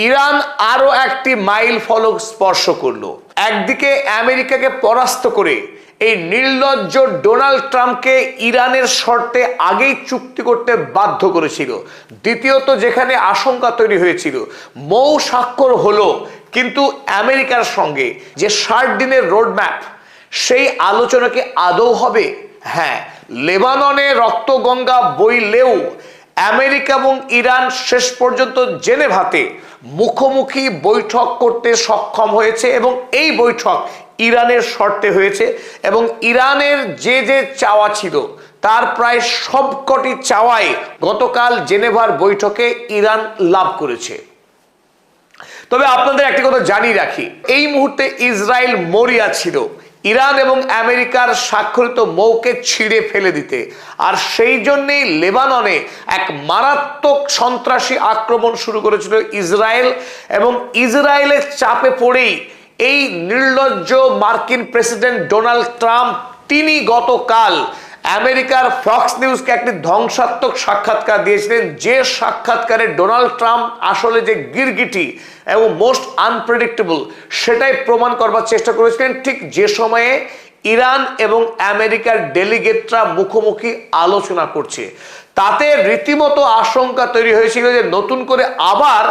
Iran আরো একটি mile ফলক স্পর্শ করলো। একদিকে আমেরিকাকে পরাস্ত করে এই নির্লজ্জ ডোনাল্ড ট্রাম্পকে ইরানের শর্তে আগেই চুক্তি করতে বাধ্য করেছিল। দ্বিতীয়ত, যেখানে আশঙ্কা তৈরি হয়েছিল মৌ স্বাক্ষর হলো, কিন্তু আমেরিকার সঙ্গে যে 60 দিনের রোডম্যাপ, সেই আলোচনা কি আদৌ হবে? হ্যাঁ, লেবাননে রক্তগঙ্গা বইলেও আমেরিকা এবং ইরান শেষ পর্যন্ত জেনেভাতে মুখোমুখি বৈঠক করতে সক্ষম হয়েছে এবং এই বৈঠক ইরানের শর্তে হয়েছে এবং ইরানের যে যে চাওয়া ছিল তার প্রায় সবকটি চাওয়াই গতকাল জেনেভার বৈঠকে ইরান লাভ করেছে। তবে আপনাদের একটি কথা জানিয়ে রাখি, এই মুহূর্তে ইসরায়েল মরিয়া ছিল ইরান এবং আমেরিকার স্বাক্ষরিত মৌকে ছিঁড়ে ফেলে দিতে, আর সেই জন্যেই লেবাননে এক মারাত্মক সন্ত্রাসী আক্রমণ শুরু করেছিল ইসরায়েল এবং ইসরায়েলের চাপে পড়েই এই নির্লজ্জ মার্কিন প্রেসিডেন্ট ডোনাল্ড ট্রাম্প তিনি গতকাল আমেরিকার ফক্স নিউজকে একটি ধ্বংসাত্মক সাক্ষাৎকার দিয়েছিলেন, যে সাক্ষাৎকারে ডোনাল্ড ট্রাম্প আসলে যে গিরগিটি এবং মোস্ট আনপ্রেডিক্টেবল সেটাই প্রমাণ করবার চেষ্টা করেছিলেন, ঠিক যে সময়ে ইরান এবং আমেরিকার ডেলিগেটরা মুখোমুখি আলোচনা করছে। তাতে রীতিমতো আশঙ্কা তৈরি হয়েছিল যে নতুন করে আবার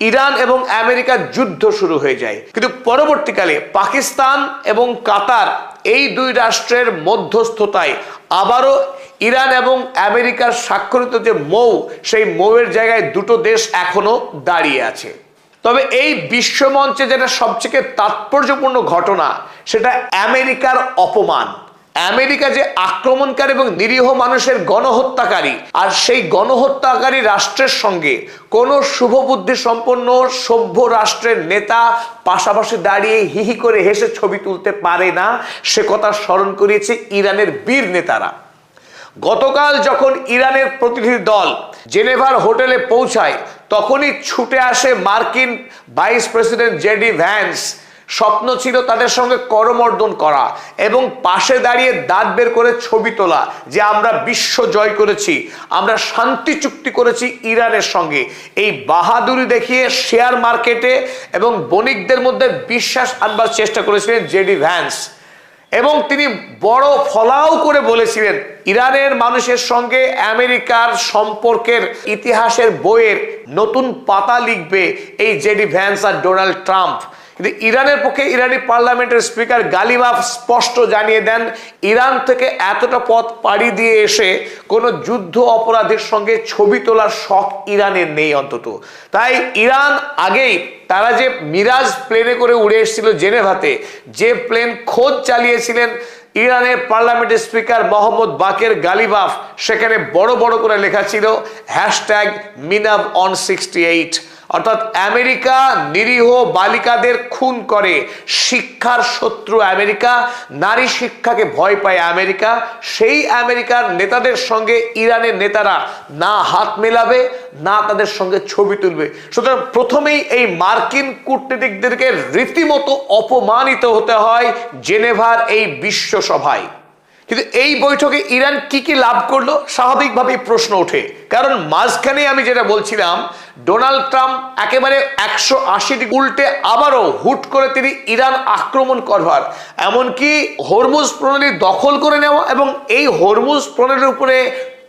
ইরান এবং আমেরিকার যুদ্ধ শুরু হয়ে যায়। কিন্তু পরবর্তীকালে পাকিস্তান এবং কাতার এই দুই রাষ্ট্রের মধ্যস্থতায় আবারও ইরান এবং আমেরিকার স্বাক্ষরিত যে মৌ, সেই মৌয়ের জায়গায় দুটো দেশ এখনো দাঁড়িয়ে আছে। তবে এই বিশ্বমঞ্চে যেটা সবচেয়ে তাৎপর্যপূর্ণ ঘটনা, সেটা আমেরিকার অপমান। আমেরিকা যে আক্রমণকারী এবং নিরীহ মানুষের গণহত্যাকারী, আর সেই গণহত্যাকারী রাষ্ট্রের সঙ্গে কোনো শুভবুদ্ধি সম্পন্ন সভ্য রাষ্ট্রের নেতা পাশাপাশি দাঁড়িয়ে হিহি করে হেসে ছবি তুলতে পারে না, সে কথা স্মরণ করিয়েছে ইরানের বীর নেতারা। গতকাল যখন ইরানের প্রতিনিধি দল জেনেভার হোটেলে পৌঁছায়, তখনই ছুটে আসে মার্কিন ভাইস প্রেসিডেন্ট জেডি ভ্যান্স। স্বপ্ন ছিল তাদের সঙ্গে করমর্দন করা এবং পাশে দাঁড়িয়ে দাঁত বের করে ছবি তোলা, যে আমরা বিশ্ব জয় করেছি, আমরা শান্তি চুক্তি করেছি ইরানের সঙ্গে। এই বাহাদুরি দেখিয়ে শেয়ার মার্কেটে এবং বণিকদের মধ্যে বিশ্বাস আনবার চেষ্টা করেছিলেন জেডি ভ্যান্স এবং তিনি বড় ফলাও করে বলেছিলেন ইরানের মানুষের সঙ্গে আমেরিকার সম্পর্কের ইতিহাসের বইয়ের নতুন পাতা লিখবে এই জেডি ভ্যান্স আর ডোনাল্ড ট্রাম্প। কিন্তু ইরানের পক্ষে ইরানি পার্লামেন্টের স্পিকার গালিবাফ স্পষ্ট জানিয়ে দেন, ইরান থেকে এতটা পথ পাড়ি দিয়ে এসে কোনো যুদ্ধ অপরাধীর সঙ্গে ছবি তোলার শখ ইরানের নেই অন্তত। তাই ইরান আগেই তারা যে মিরাজ প্লেনে করে উড়ে এসেছিল জেনেভাতে, যে প্লেন খোঁজ চালিয়েছিলেন ইরানের পার্লামেন্টের স্পিকার মোহাম্মদ বাকের গালিবাফ, সেখানে বড় বড় করে লেখা ছিল #মিনাব-on68, অর্থাৎ আমেরিকা নিরীহ বালিকাদের খুন করে, শিক্ষার শত্রু আমেরিকা, নারী শিক্ষাকে ভয় পায় আমেরিকা। সেই আমেরিকার নেতাদের সঙ্গে ইরানের নেতারা না হাত মেলাবে, না তাদের সঙ্গে ছবি তুলবে। সুতরাং প্রথমেই এই মার্কিন কূটনীতিকদেরকে রীতিমতো অপমানিত হতে হয় জেনেভার এই বিশ্ব সভায়। কিন্তু এই বৈঠকে ইরান কি কি লাভ করলো, স্বাভাবিকভাবেই প্রশ্ন ওঠে। কারণ মাঝখানে আমি যেটা বলছিলাম, ডোনাল্ড ট্রাম্প একেবারে 180 ডিগ্রি উল্টে আবারও হুট করে তিনি ইরান আক্রমণ করবার, এমনকি হরমুজ প্রণালী দখল করে নেওয়া এবং এই হরমুজ প্রণালীর উপরে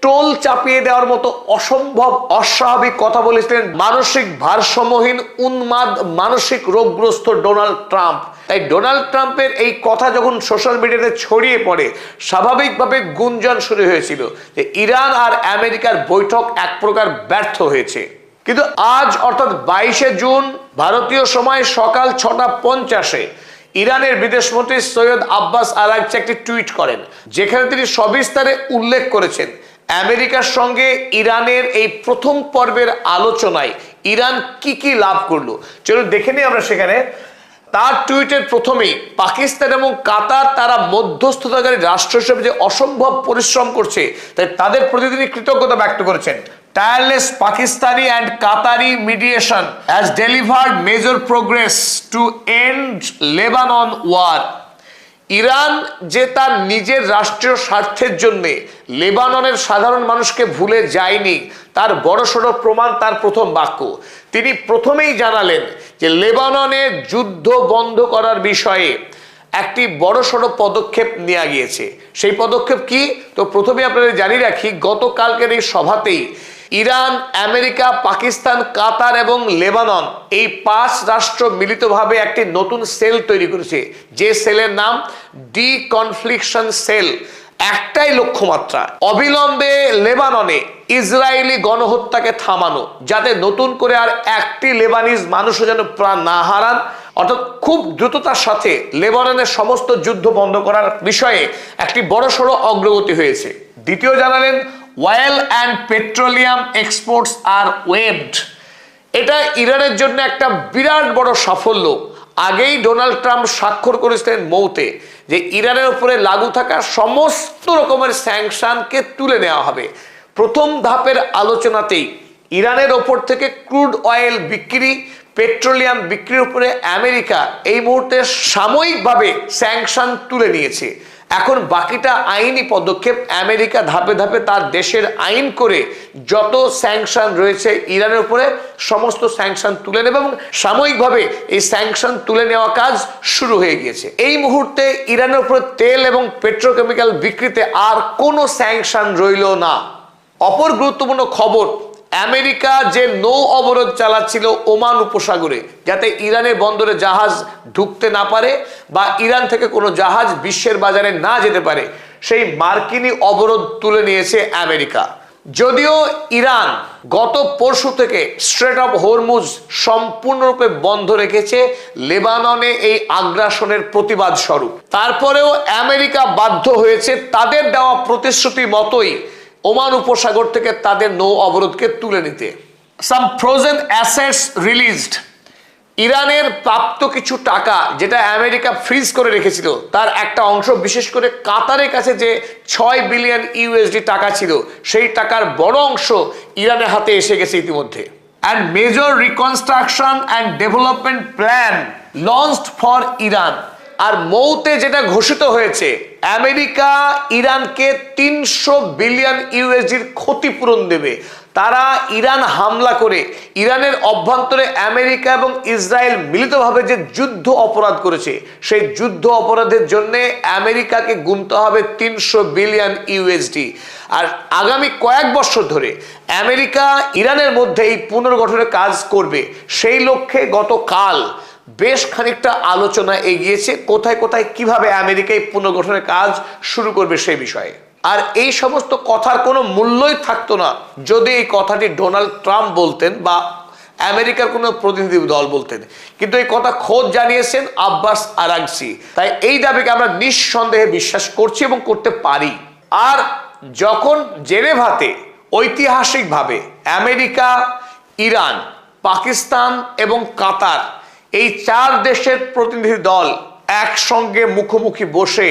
টোল চাপিয়ে দেওয়ার মতো অসম্ভব অস্বাভাবিক কথা বলেছিলেন মানসিক ভারসাম্যহীন উন্মাদ মানসিক রোগগ্রস্ত ডোনাল্ড ট্রাম্প। তাই ডোনাল্ড ট্রাম্পের এই কথা যখন সোশ্যাল মিডিয়াতে ছড়িয়ে পড়ে, স্বাভাবিকভাবে গুঞ্জন শুরু হয়েছিল যে ইরান আর আমেরিকার বৈঠক এক প্রকার ব্যর্থ হয়েছে। কিন্তু আজ অর্থাৎ 22শে জুন ভারতীয় সময় সকাল 6:50 ইরানের বিদেশমন্ত্রী সৈয়দ আব্বাস আরাগচি একটি টুইট করেন, যেখানে তিনি সবিস্তারে উল্লেখ করেছেন আমেরিকার সঙ্গে ইরানের এই প্রথম পর্বের আলোচনায় ইরান কি কি লাভ করলো। চলুন দেখে নিই আমরা সেখানে। তার টুইটের প্রথমেই পাকিস্তান এবং কাতার তারা মধ্যস্থতাকারী রাষ্ট্র হিসেবে যে অসম্ভব পরিশ্রম করছে, তাই তাদের প্রতি তিনি কৃতজ্ঞতা ব্যক্ত করেছেন। Tireless Pakistani and Qatari mediation has delivered major progress to end Lebanon war. Iran যে তার নিজের রাষ্ট্রীয় স্বার্থের জন্য লেবাননের সাধারণ মানুষকে ভুলে যায়নি তার বড়সড় প্রমাণ তার প্রথম বাক্য। তিনি প্রথমেই জানালেন যে লেবাননের যুদ্ধ বন্ধ করার বিষয়ে একটি বড়সড় পদক্ষেপ নেওয়া গিয়েছে। সেই পদক্ষেপ কি? তো প্রথমে আপনাদের জানিয়ে রাখি, গতকালকের এই সভাতেই ইরান, আমেরিকা, পাকিস্তান, কাতার এবং লেবানন এই 5 রাষ্ট্র মিলিতভাবে একটি নতুন সেল তৈরি করেছে, যে সেলের নাম ডিকনফ্লিকশন সেল। একটাই লক্ষ্যমাত্রা, অবিলম্বে লেবাননে ইসরায়েলি গণহত্যাকে থামানো, যাতে নতুন করে আর একটি লেবানিজ মানুষও যেন প্রাণ না হারান। অর্থাৎ খুব দ্রুততার সাথে লেবাননের সমস্ত যুদ্ধ বন্ধ করার বিষয়ে একটি বড়সড় অগ্রগতি হয়েছে। দ্বিতীয় জানালেন, oil and petroleum exports are waived. এটা ইরানের জন্য একটা বিরাট বড় সাফল্য। আগেই ডোনাল্ড ট্রাম্প স্বাক্ষর করেছিলেন মৌতে যে ইরানের উপরে লাগু থাকা সমস্ত রকমের স্যাংশনকে তুলে নেওয়া হবে। প্রথম ধাপের আলোচনাতেই ইরানের ওপর থেকে ক্রুড অয়েল বিক্রি, পেট্রোলিয়াম বিক্রির উপরে আমেরিকা এই মুহূর্তে সাময়িকভাবে স্যাংশন তুলে নিয়েছে। এখন বাকিটা আইনি পদক্ষেপ। আমেরিকা ধাপে ধাপে তার দেশের আইন করে যত স্যাংশন রয়েছে ইরানের উপরে সমস্ত স্যাংশন তুলে নেবে এবং সাময়িকভাবে এই স্যাংশন তুলে নেওয়া কাজ শুরু হয়ে গিয়েছে। এই মুহূর্তে ইরানের উপরে তেল এবং পেট্রোকেমিক্যাল বিক্রিতে আর কোনো স্যাংশন রইল না। অপর গুরুত্বপূর্ণ খবর, আমেরিকা যে নৌ অবরোধ চালাচ্ছিল ওমান উপসাগরে, যাতে ইরানের বন্দরে জাহাজ ঢুকতে না পারে বা ইরান থেকে কোনো জাহাজ বিশ্বের বাজারে না যেতে পারে, সেই মার্কিনী অবরোধ তুলে নিয়েছে আমেরিকা। যদিও ইরান গত পরশু থেকে স্ট্রেট অফ হরমুজ সম্পূর্ণরূপে বন্ধ রেখেছে লেবাননে এই আগ্রাসনের প্রতিবাদ স্বরূপ, তারপরেও আমেরিকা বাধ্য হয়েছে তাদের দেওয়া প্রতিশ্রুতি মতোই ওমান উপসাগর থেকে তাদের নৌ অবরোধকে তুলে নিতে। সাম ফ্রোজেন অ্যাসেটস রিলিজড। ইরানের প্রাপ্ত কিছু টাকা যেটা আমেরিকা ফ্রিজ করে রেখেছিল তার একটা অংশ, বিশেষ করে কাতারের কাছে যে 6 বিলিয়ন ইউএসডি টাকা ছিল, সেই টাকার বড় অংশ ইরানের হাতে এসে গেছে ইতিমধ্যে। And major reconstruction and development plan launched for Iran. আর মৌতে যেটা ঘোষিত হয়েছে, আমেরিকা ইরানকে 300 বিলিয়ন ইউএসডির ক্ষতিপূরণ দেবে। তারা ইরান হামলা করে ইরানের অভ্যন্তরে আমেরিকা এবং ইসরায়েল মিলিতভাবে যে যুদ্ধ অপরাধ করেছে, সেই যুদ্ধ অপরাধের জন্য আমেরিকাকে গুনতে হবে 300 বিলিয়ন ইউএসডি। আর আগামী কয়েক বছর ধরে আমেরিকা ইরানের মধ্যে এই পুনর্গঠনের কাজ করবে। সেই লক্ষ্যে গতকাল বেশ খানিকটা আলোচনা এগিয়েছে কোথায় কোথায় কিভাবে আমেরিকা এই পুনর্গঠনের কাজ শুরু করবে সেই বিষয়ে। আর এই সমস্ত কথার কোনো মূল্যই থাকতো না যদি এই কথাটি ডোনাল্ড ট্রাম্প বলতেন বা আমেরিকার কোনো প্রতিনিধি দল বলতেন, কিন্তু এই কথা খোদ জানিয়েছেন আব্বাস আরাগচি। তাই এই দাবিকে আমরা নিঃসন্দেহে বিশ্বাস করছি এবং করতে পারি। আর যখন জেনেভাতে ঐতিহাসিকভাবে আমেরিকা, ইরান, পাকিস্তান এবং কাতার এই 4 দেশের প্রতিনিধি দল একসঙ্গে মুখোমুখি বসে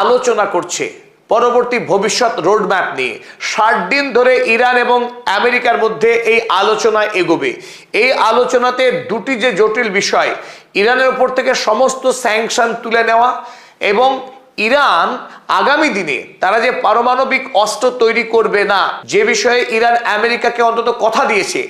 আলোচনা করছে পরবর্তী ভবিষ্যৎ রোডম্যাপ নিয়ে, 60 দিন ধরে ইরান এবং আমেরিকার মধ্যে এই আলোচনা এগোবে। এই আলোচনাতে দুটি যে জটিল বিষয়, ইরানের উপর থেকে সমস্ত স্যাংশন তুলে নেওয়া এবং ইরান আগামী দিনে তারা যে পারমাণবিক অস্ত্র তৈরি করবে না, যে বিষয়ে ইরান আমেরিকাকে অন্তত কথা দিয়েছে,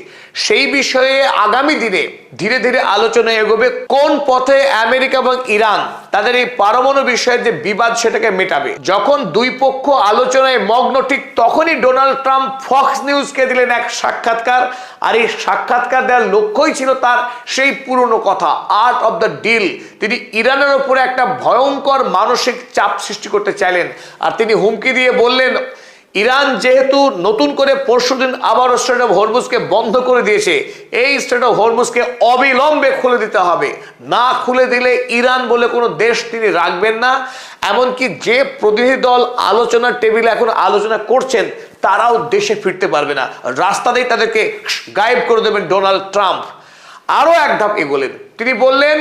সেই বিষয়ে আগামী দিনে ধীরে ধীরে আলোচনা এগোবে কোন পথে আমেরিকা এবং ইরান তাদের এই পারমাণবিক বিষয়ের যে বিবাদ সেটাকে মেটাবে। যখন দুই পক্ষ আলোচনায় মগ্ন, ঠিক তখনই ডোনাল্ড ট্রাম্প ফক্স নিউজকে দিলেন এক সাক্ষাৎকার। আর এই সাক্ষাৎকার দেওয়ার লক্ষ্যই ছিল তার সেই পুরনো কথা, আর্ট অফ দ্য ডিল। তিনি ইরানের উপরে একটা ভয়ঙ্কর মানসিক চাপ সৃষ্টি করতে চাইলেন। আর তিনি হুমকি দিয়ে বললেন, ইরান যেহেতু নতুন করে পরশুদিন আবার স্ট্রেট অফ হরমুজকে বন্ধ করে দিয়েছে, এই স্ট্রেট অফ হরমুজকে অবিলম্বে খুলে দিতে হবে। না খুলে দিলে ইরান বলে কোনো দেশ তিনি রাখবেন না। এমনকি যে প্রতিনিধি দল আলোচনার টেবিলে এখন আলোচনা করছেন তারাও দেশে ফিরতে পারবে না, রাস্তাতেই তাদেরকে গায়েব করে দেবেন ডোনাল্ড ট্রাম্প। আরো এক ধাপ এগোলেন, তিনি বললেন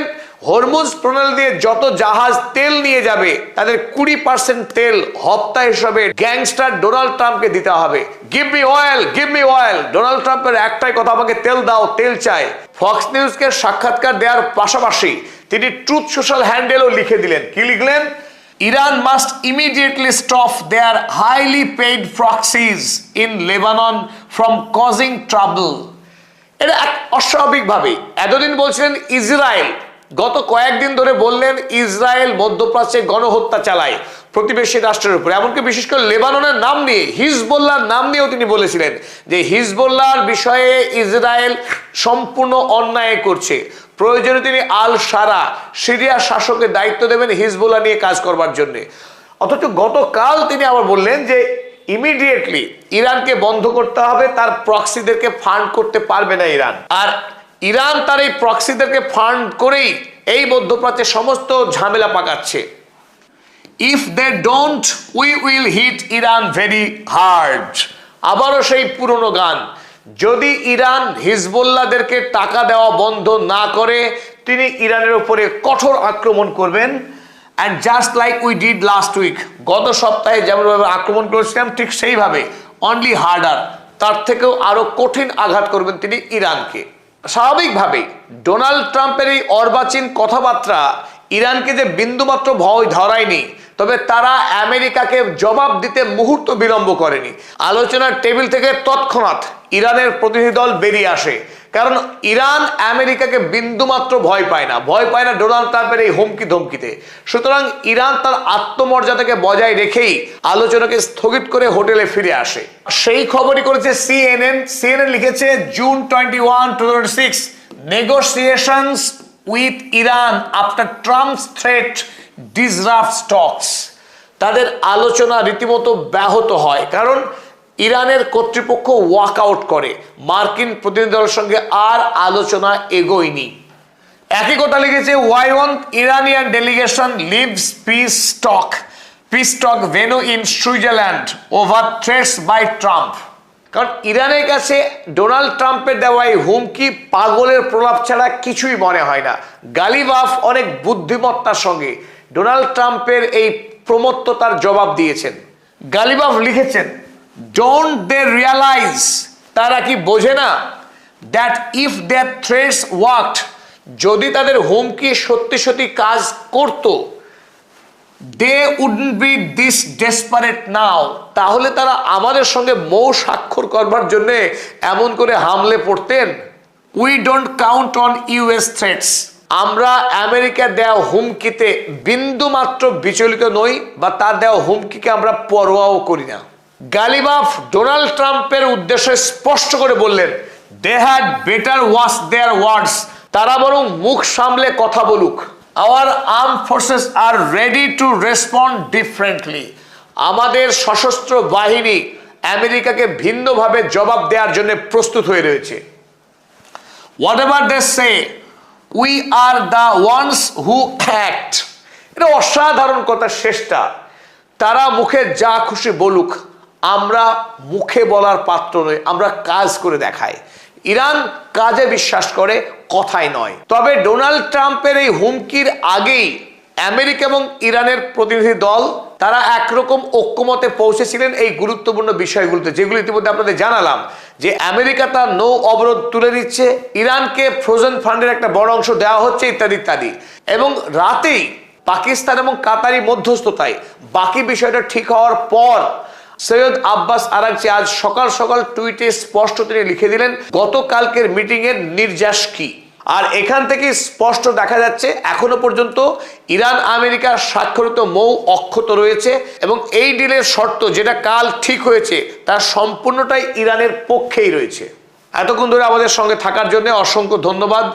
হরমুজ প্রণালী দিয়ে যত জাহাজ তেল নিয়ে যাবে তাদের 20% তেল হপ্তা হিসাবে গ্যাংস্টার ডোনাল্ড ট্রাম্পকে দিতে হবে। Give me oil, give me oil. Donald ট্রাম্পের একটাই কথা, আমাকে তেল দাও, তেল চাই। ফক্স নিউজকে সাক্ষাৎকার দেওয়ার পাশাপাশি তিনি ট্রুথ সোশ্যাল হ্যান্ডেলও লিখে দিলেন। কি লিখলেন? Iran must immediately stop their highly paid proxies in Lebanon from causing trouble. এটা এক অস্বাভাবিকভাবে এতদিন বলছিলেন ইসরায়েল, গত কয়েকদিন ধরে বললেন ইসরায়েল মধ্যপ্রাচ্যে গণহত্যা চালায় প্রতিবেশী রাষ্ট্রের উপর, এমনকি বিশেষ করে লেবাননের নাম নিয়ে, হিজবুল্লাহর নাম নিয়েও তিনি বলেছিলেন যে হিজবুল্লাহর বিষয়ে ইসরায়েল সম্পূর্ণ অন্যায় করছে, প্রয়োজনে তিনি আল সারা সিরিয়ার শাসকের দায়িত্ব দেবেন হিজবুল্লাহ নিয়ে কাজ করবার জন্য। অথচ গতকাল তিনি আবার বললেন যে ইমিডিয়েটলি ইরানকে বন্ধ করতে হবে, তার প্রক্সিদেরকে ফান্ড করতে পারবে না ইরান। আর ইরান তার এই প্রক্সিদেরকে ফান্ড করেই এই মধ্যপ্রাচ্যে সমস্ত ঝামেলা পাকাচ্ছে। If they don't we will hit Iran very hard. আবারও সেই পুরনো গান, যদি ইরান হিজবুল্লাহদেরকে টাকা দেওয়া বন্ধ না করে তিনি ইরানের উপরে কঠোর আক্রমণ করবেন। And just like we did last week, গত সপ্তাহে যেমনভাবে আক্রমণ করেছিলাম ঠিক সেইভাবে, অনলি হার্ডার, তার থেকেও আরো কঠিন আঘাত করবেন তিনি ইরানকে। স্বাভাবিকভাবেই ডোনাল্ড ট্রাম্পের এই অর্বাচীন কথাবার্তা ইরানকে যে বিন্দুমাত্র ভয় ধরায়নি, তবে তারা আমেরিকাকে জবাব দিতে মুহূর্ত বিলম্ব করেনি। আলোচনার টেবিল থেকে তৎক্ষণাৎ ইরানের প্রতিনিধি দল বেরিয়ে আসে, কারণ ইরান আমেরিকাকে বিন্দুমাত্র ভয় পায় না ডোনাল্ড ট্রাম্পের এই হুমকি ধমকিতে। সুতরাং ইরান তার আত্মমর্যাদাকে বজায় রেখেই আলোচনাকে স্থগিত করে হোটেলে ফিরে আসে। সেই খবরই করেছে সিএনএন লিখেছে June 21, 2006 negotiations with Iran after Trump's threat disrupts talks. তাদের আলোচনা রীতিমতো ব্যাহত হয়, কারণ ইরানের কর্তৃপক্ষ ওয়াকআউট করে, মার্কিন প্রতিনিধি দলের সঙ্গে আর আলোচনা এগোয়নি। একই কথা লিখেছে why want Iranian delegation leaves peace talk venue in Switzerland over threats by Trump. কারণ ইরানের কাছে ডোনাল্ড ট্রাম্পের দেওয়া এই হুমকি পাগলের প্রলাপ ছাড়া কিছুই মনে হয় না। গালিবাফ অনেক বুদ্ধিমত্তার সঙ্গে ডোনাল্ড ট্রাম্পের এই প্রমত্ততার জবাব দিয়েছেন। গালিবাফ লিখেছেন ডোন্ট দে রিয়ালাইজ, তারা কি বোঝে না, that if their threats worked, যদি তাদের হুমকি সত্যি সত্যি কাজ করত, they wouldn't be this desperate now, তাহলে তারা আমাদের সঙ্গে মৌ স্বাক্ষর করবার জন্য এমন করে হামলে পড়তেন। We don't count on US threats, আমরা আমেরিকা দেওয়া হুমকিতে বিন্দুমাত্র বিচলিত নই বা তার দেওয়া হুমকিকে আমরা পরোয়াও করি না। গালিবাফ ডোনাল্ড ট্রাম্পের উদ্দেশ্যে স্পষ্ট করে বললেন they had better watch their words, তারা বরং মুখ সামলে কথা বলুক। Our arm forces are ready to respond differently, আমাদের সশস্ত্র বাহিনী আমেরিকাকে ভিন্নভাবে জবাব দেওয়ার জন্য প্রস্তুত হয়ে রয়েছে। Whatever they say we are the ones who act. এটা অসাধারণ কথা শেষটা। তারা মুখে যা খুশি বলুক, আমরা মুখে বলার পাত্র নই, আমরা কাজ করে দেখাই। ইরান কাজে বিশ্বাস করে, কথায় নয়। তবে ডোনাল্ড ট্রাম্পের এই হুমকির আগেই আমেরিকা এবং ইরানের প্রতিনিধি দল তারা একরকম ঐক্যমতে পৌঁছেছিলেন এই গুরুত্বপূর্ণ বিষয়গুলোতে, যেগুলো ইতিমধ্যে আপনাদের জানালাম, যে আমেরিকা তার নৌ অবরোধ তুলে দিচ্ছে, ইরানকে ফ্রোজেন ফান্ডের একটা বড় অংশ দেওয়া হচ্ছে, ইত্যাদি ইত্যাদি। এবং রাতেই পাকিস্তান এবং কাতারি মধ্যস্থতায় বাকি বিষয়টা ঠিক হওয়ার পর সৈয়দ আব্বাস আরাগচি আজ সকাল সকাল টুইটে স্পষ্ট তিনি লিখে দিলেন গতকালকের মিটিং এর নির্যাস কি। আর এখান থেকে স্পষ্ট দেখা যাচ্ছে এখনো পর্যন্ত ইরান আমেরিকার স্বাক্ষরিত মৌ অক্ষত রয়েছে এবং এই ডিলের শর্ত যেটা কাল ঠিক হয়েছে তার সম্পূর্ণটাই ইরানের পক্ষেই রয়েছে। এতক্ষণ ধরে আমাদের সঙ্গে থাকার জন্য অসংখ্য ধন্যবাদ।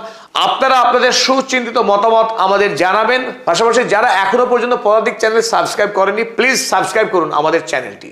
আপনারা আপনাদের সুচিন্তিত মতামত আমাদের জানাবেন। পাশাপাশি যারা এখনো পর্যন্ত পদাতিক চ্যানেল সাবস্ক্রাইব করেনি, প্লিজ সাবস্ক্রাইব করুন আমাদের চ্যানেলটি।